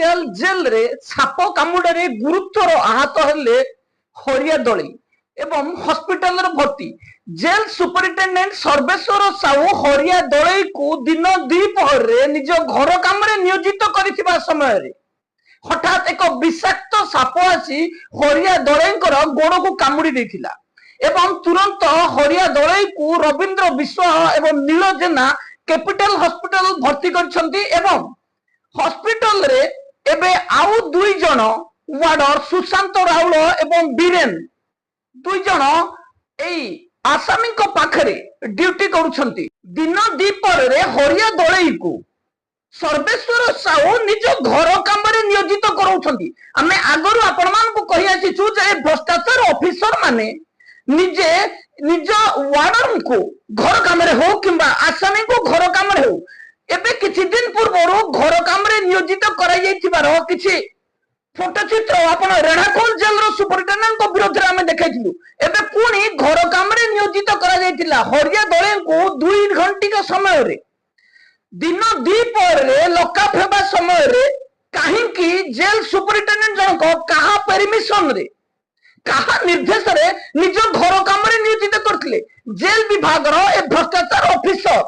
Royale jail रे छाप कामुड़े गुरुतर आहत हेले हरिया दली एवं हॉस्पिटल भर्ती। जेल सुपरिटेंडेंट सर्वेश्वर साहू हरिया दलई को दिन द्विपहर निज घर काम नियोजित कर समय हठात एक विषाक्त साप आसी हरिया दलईर गोड़ को कामुड़ी देथिला एवं तुरंत हरिया दलई को रविंद्र विश्वास एवं नील जेना कैपिटल हॉस्पिटल भर्ती करछंती एवं हॉस्पिटल रे एबे आउ दुई जन वार्डर सुशांत राउल एवं बीरेन दुई जन एई आसामी को पाखरे ड्यूटी करूछंती। दिन दीपर रे हरिया दलई को सर्वेश्वर साहू निज घर काम नियोजित कराउछंती। आमे आगरु आपण मान को कहि आछिछु जे भ्रष्टाचार ऑफिसर माने निजे निज वार्डर को घर काम हो किंबा आसामी को घर काम हो एबे किछि दिन पूर्व घर काम नियोजित कराई जाइथिबार किछि फोटो चित्र आपण रेणाकोल जेल रो सुपरिटेंडेंट को विरोध रे हमें देखाइथिलु। एबे पुणी घर काम नियोजित करा जाइथिला हरिया दळे को 2 घंटा समय रे दिन दीपर रे लॉकअप हेबा समय रे काहे कि जेल सुपरिटेंडेंट जनको कहा परमिशन रे कहा निर्देश रे निज घर काम नियोजित करथिले। जेल विभाग रो ए भ्रष्टाचार ऑफिसर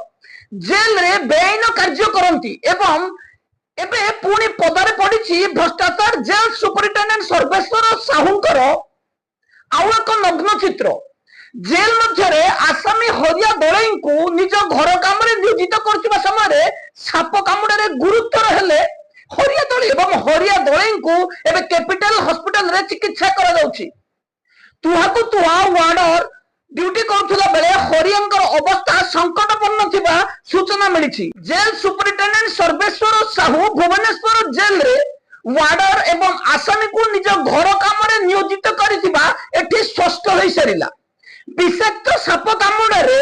जेल रे बेआईन कार्य करंती एवं एबे पुणी पदारे पड़िछि भ्रष्टाचार जेल सुपरिटेंडेंट सर्वेश्वर साहूंकर आउ एक नग्न चित्र। जेल मध्य आसामी हरिया दलई को निज घर काम नियोजित करथिबा समय साप कामुड़े गुरुतर हेले हरिया दलई एवं हरिया दलई को एबे कैपिटल हॉस्पिटल रे चिकित्सा करा जाउछि। तुहाकु तुहा वार्डर ड्यूटी करुला बेले हरियांकर अवस्था संकटपूर्ण थिबा सूचना मिली। Jail superintendent Sarveshwar Sahu Bhubaneswar jail रे वार्डर एवं आसामी को निज घर काम नियोजित करिथिबा एठी स्पष्ट होई सरिला। विषाक्त साप कामुड़े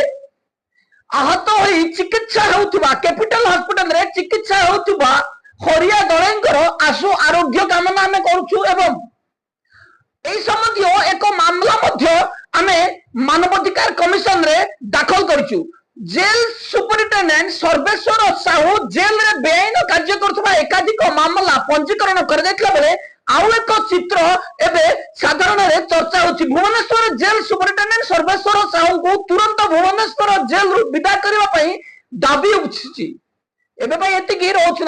आहत होई चिकित्सा होउथिबा कैपिटल हॉस्पिटल रे चिकित्सा होउथिबा हरिया दलईंकर आशु आरोग्य कामना हमें करूछु एवं एई संबंधी एक मामला मध्य आमे मानवाधिकार कमिशन रे दाखल करिछु। Jail superintendent Sarveshwar Sahu jail रे बेआईन कार्य करथबा एकाधिक मामला पंजीकरण कर दैतला बेले आउ एक चित्र एबे साधारण रे चर्चा होछि। भुवनेश्वर जेल सुपरिटेंडेंट सर्वेश्वर साहू को तुरंत भुवनेश्वर जेल रु विदा करबा पई दाबी उठछि। एबे पई एतिकी रहउछि।